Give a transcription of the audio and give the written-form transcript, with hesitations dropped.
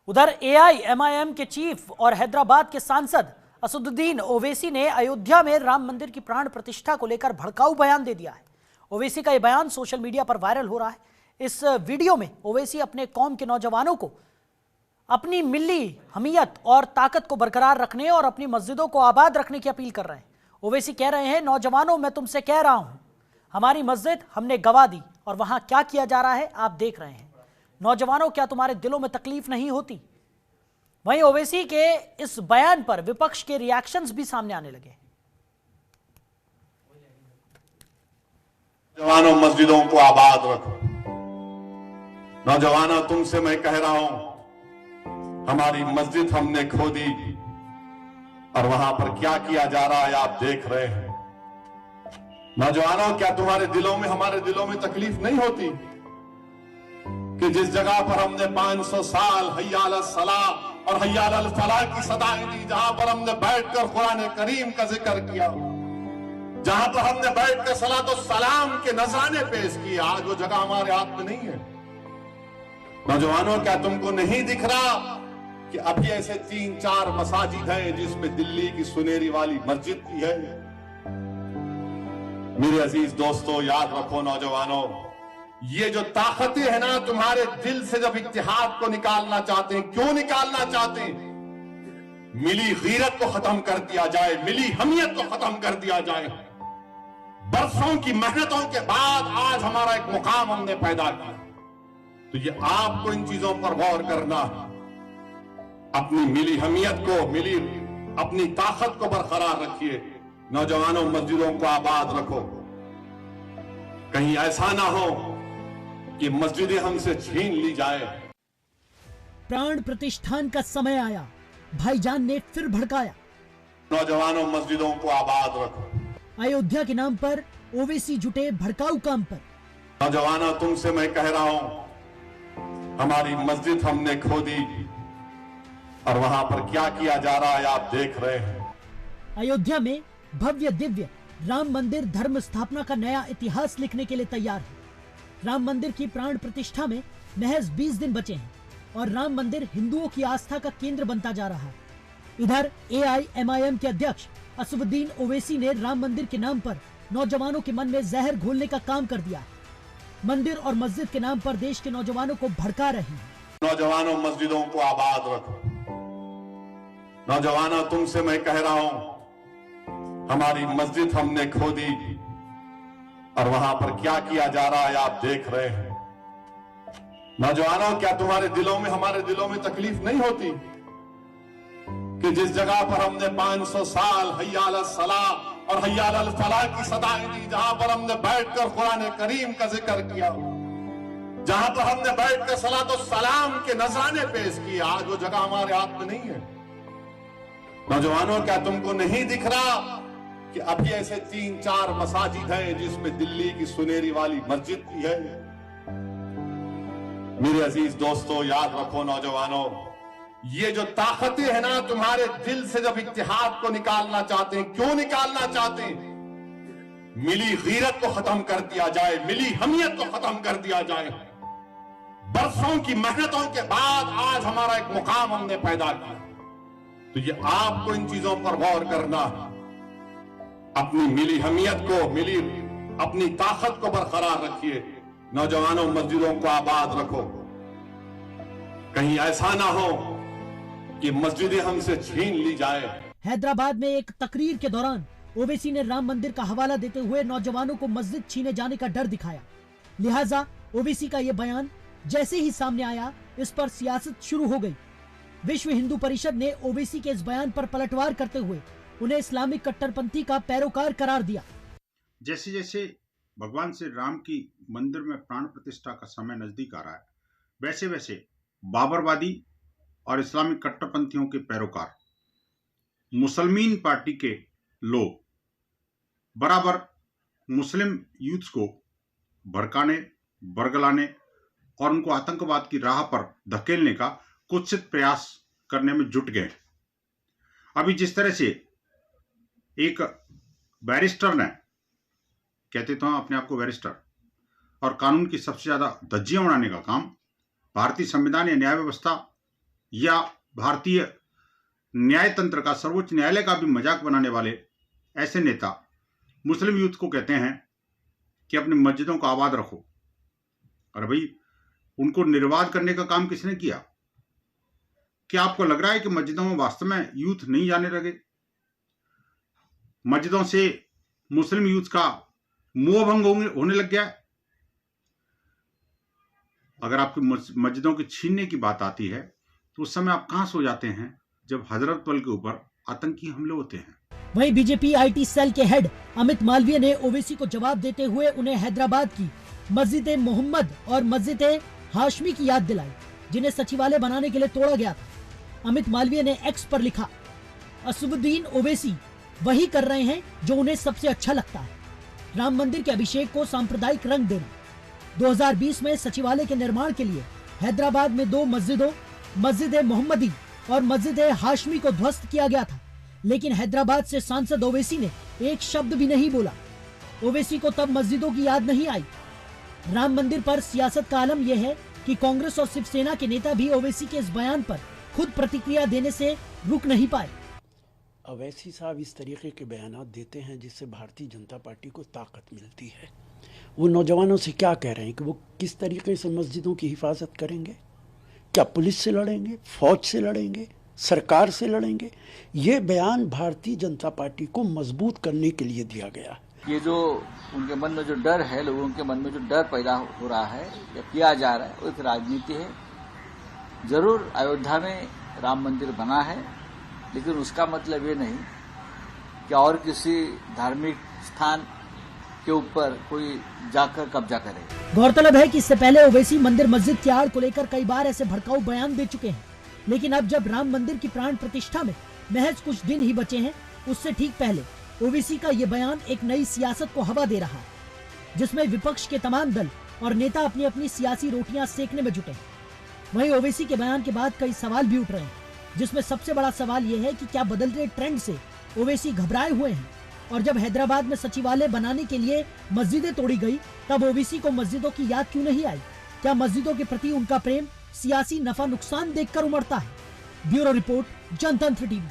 उधर एआईएमआईएम के चीफ और हैदराबाद के सांसद असदुद्दीन ओवैसी ने अयोध्या में राम मंदिर की प्राण प्रतिष्ठा को लेकर भड़काऊ बयान दे दिया है। ओवैसी का यह बयान सोशल मीडिया पर वायरल हो रहा है। इस वीडियो में ओवैसी अपने कौम के नौजवानों को अपनी मिली हमीयत और ताकत को बरकरार रखने और अपनी मस्जिदों को आबाद रखने की अपील कर रहे हैं। ओवैसी कह रहे हैं, नौजवानों मैं तुमसे कह रहा हूं, हमारी मस्जिद हमने गवा दी और वहां क्या किया जा रहा है आप देख रहे हैं। नौजवानों, क्या तुम्हारे दिलों में तकलीफ नहीं होती? वहीं ओवैसी के इस बयान पर विपक्ष के रिएक्शंस भी सामने आने लगे। नौजवानों, मस्जिदों को आबाद रखो। नौजवानों, तुमसे मैं कह रहा हूं, हमारी मस्जिद हमने खो दी और वहां पर क्या किया जा रहा है आप देख रहे हैं। नौजवानों, क्या तुम्हारे दिलों में हमारे दिलों में तकलीफ नहीं होती कि जिस जगह पर हमने 500 साल हय्या अला सलाह और हय्या अल फलाह की सदाएं दी, जहां पर हमने बैठकर कुरान करीम का जिक्र किया, जहां पर हमने बैठकर सलात और सलाम के नजराने पेश किए, आज वो जगह हमारे हाथ में नहीं है। नौजवानों, क्या तुमको नहीं दिख रहा कि अभी ऐसे 3-4 मसाजिद हैं जिसमें दिल्ली की सुनेरी वाली मस्जिद भी है? मेरे अजीज दोस्तों, याद रखो नौजवानों, ये जो ताकतें है ना तुम्हारे दिल से जब इत्तेहाद को निकालना चाहते हैं, क्यों निकालना चाहते हैं? मिली गीरत को खत्म कर दिया जाए, मिली हमियत को खत्म कर दिया जाए। बरसों की मेहनतों के बाद आज हमारा एक मुकाम हमने पैदा किया, तो ये आपको इन चीजों पर गौर करना है। अपनी मिली हमियत को, मिली अपनी ताकत को बरकरार रखिए। नौजवानों, मस्जिदों को आबाद रखो। कहीं ऐसा ना हो कि मस्जिदें हमसे छीन ली जाए। प्राण प्रतिष्ठान का समय आया, भाईजान ने फिर भड़काया। नौजवानों, मस्जिदों को आबाद रखो। अयोध्या के नाम पर ओवैसी जुटे भड़काऊ काम पर। नौजवानों, तुमसे मैं कह रहा हूं, हमारी मस्जिद हमने खो दी और वहां पर क्या किया जा रहा है आप देख रहे हैं। अयोध्या में भव्य दिव्य राम मंदिर धर्म स्थापना का नया इतिहास लिखने के लिए तैयार है। राम मंदिर की प्राण प्रतिष्ठा में महज 20 दिन बचे हैं और राम मंदिर हिंदुओं की आस्था का केंद्र बनता जा रहा है। इधर एआईएमआईएम के अध्यक्ष असदुद्दीन ओवैसी ने राम मंदिर के नाम पर नौजवानों के मन में जहर घोलने का काम कर दिया है। मंदिर और मस्जिद के नाम पर देश के नौजवानों को भड़का रहे हैं। नौजवानों, मस्जिदों को आबाद रखो। नौजवानों, तुमसे मैं कह रहा हूं, हमारी मस्जिद हमने खो दी और वहां पर क्या किया जा रहा है आप देख रहे हैं। नौजवानों, क्या तुम्हारे दिलों में हमारे दिलों में तकलीफ नहीं होती कि जिस जगह पर हमने 500 साल हय्या अला सलाह और हय्या अल फलाह की सदाएं दी, जहां पर हमने बैठकर कुरान करीम का जिक्र किया, जहां पर हमने बैठकर सलात और सलाम के नजराने पेश किए, आज वो जगह हमारे हाथ में नहीं है। नौजवानों, क्या तुमको नहीं दिख रहा कि अभी ऐसे 3-4 मसाजिद हैं जिसमें दिल्ली की सुनेरी वाली मस्जिद भी है? मेरे अजीज दोस्तों, याद रखो नौजवानों, ये जो ताकतें है ना तुम्हारे दिल से जब इत्तेहाद को निकालना चाहते हैं, क्यों निकालना चाहते हैं? मिली गीरत को खत्म कर दिया जाए, मिली हमियत को खत्म कर दिया जाए। बरसों की मेहनतों के बाद आज हमारा एक मुकाम हमने पैदा किया, तो ये आपको इन चीजों पर गौर करना है। अपनी मिली हमियत को, मिली अपनी ताकत को बरकरार रखिए। नौजवानों, मस्जिदों को आबाद रखो। कहीं ऐसा ना हो कि मस्जिदें हमसे छीन ली जाए। हैदराबाद में एक तकरीर के दौरान ओवैसी ने राम मंदिर का हवाला देते हुए नौजवानों को मस्जिद छीने जाने का डर दिखाया। लिहाजा ओवैसी का यह बयान जैसे ही सामने आया, इस पर सियासत शुरू हो गई। विश्व हिंदू परिषद ने ओवैसी के इस बयान पर पलटवार करते हुए उन्हें इस्लामिक कट्टरपंथी का पैरोकार करार दिया। जैसे जैसे भगवान श्री राम की मंदिर में प्राण प्रतिष्ठा का समय नजदीक आ रहा है, वैसे वैसे बाबरवादी और इस्लामिक कट्टरपंथियों के पैरोकार मुसलमान पार्टी के लोग बराबर मुस्लिम यूथ्स को भड़काने, बरगलाने और उनको आतंकवाद की राह पर धकेलने का कुत्सित प्रयास करने में जुट गए। अभी जिस तरह से एक बैरिस्टर ने, कहते तो अपने आप को बैरिस्टर, और कानून की सबसे ज्यादा धज्जियां उड़ाने का काम भारतीय संविधान या न्याय व्यवस्था या भारतीय न्यायतंत्र का, सर्वोच्च न्यायालय का भी मजाक बनाने वाले ऐसे नेता मुस्लिम यूथ को कहते हैं कि अपनी मस्जिदों को आबाद रखो। और भाई, उनको निर्वाध करने का काम किसने किया? क्या आपको लग रहा है कि मस्जिदों में वास्तव में यूथ नहीं जाने लगे? मस्जिदों से मुस्लिम यूथ का मोह भंग होने लग गया है? अगर आपकी मस्जिदों की छीनने की बात आती है तो उस समय आप कहां सो जाते हैं जब हजरत बल के ऊपर आतंकी हमले होते हैं? वहीं बीजेपी आईटी सेल के हेड अमित मालवीय ने ओवैसी को जवाब देते हुए उन्हें हैदराबाद की मस्जिद मोहम्मद और मस्जिद हाशमी की याद दिलाई, जिन्हें सचिवालय बनाने के लिए तोड़ा गया था। अमित मालवीय ने एक्स पर लिखा, असदुद्दीन ओवैसी वही कर रहे हैं जो उन्हें सबसे अच्छा लगता है, राम मंदिर के अभिषेक को सांप्रदायिक रंग देना। 2020 में सचिवालय के निर्माण के लिए हैदराबाद में 2 मस्जिदों, मस्जिद मोहम्मदी और मस्जिद हाशमी को ध्वस्त किया गया था, लेकिन हैदराबाद से सांसद ओवैसी ने एक शब्द भी नहीं बोला। ओवैसी को तब मस्जिदों की याद नहीं आई। राम मंदिर पर सियासत का आलम यह है कि कांग्रेस और शिवसेना के नेता भी ओवैसी के इस बयान पर खुद प्रतिक्रिया देने से रुक नहीं पाए। ओवैसी साहब इस तरीके के बयान देते हैं जिससे भारतीय जनता पार्टी को ताकत मिलती है। वो नौजवानों से क्या कह रहे हैं कि वो किस तरीके से मस्जिदों की हिफाजत करेंगे? क्या पुलिस से लड़ेंगे, फौज से लड़ेंगे, सरकार से लड़ेंगे? ये बयान भारतीय जनता पार्टी को मजबूत करने के लिए दिया गया। ये जो उनके मन में जो डर है, लोगों के मन में जो डर पैदा हो रहा है या किया जा रहा है, वो एक राजनीति है। जरूर अयोध्या में राम मंदिर बना है, लेकिन उसका मतलब ये नहीं कि और किसी धार्मिक स्थान के ऊपर कोई जाकर कब्जा करे। गौरतलब है कि इससे पहले ओवैसी मंदिर मस्जिद की आड़ को लेकर कई बार ऐसे भड़काऊ बयान दे चुके हैं, लेकिन अब जब राम मंदिर की प्राण प्रतिष्ठा में महज कुछ दिन ही बचे हैं, उससे ठीक पहले ओवैसी का ये बयान एक नई सियासत को हवा दे रहा है, जिसमें विपक्ष के तमाम दल और नेता अपनी अपनी सियासी रोटियां सेकने में जुटे हैं। वहीं ओवैसी के बयान के बाद कई सवाल भी उठ रहे हैं, जिसमें सबसे बड़ा सवाल यह है कि क्या बदलते ट्रेंड से ओवैसी घबराए हुए हैं? और जब हैदराबाद में सचिवालय बनाने के लिए मस्जिदें तोड़ी गई, तब ओवैसी को मस्जिदों की याद क्यों नहीं आई? क्या मस्जिदों के प्रति उनका प्रेम सियासी नफा नुकसान देखकर उमड़ता है? ब्यूरो रिपोर्ट, जनतंत्र टीवी।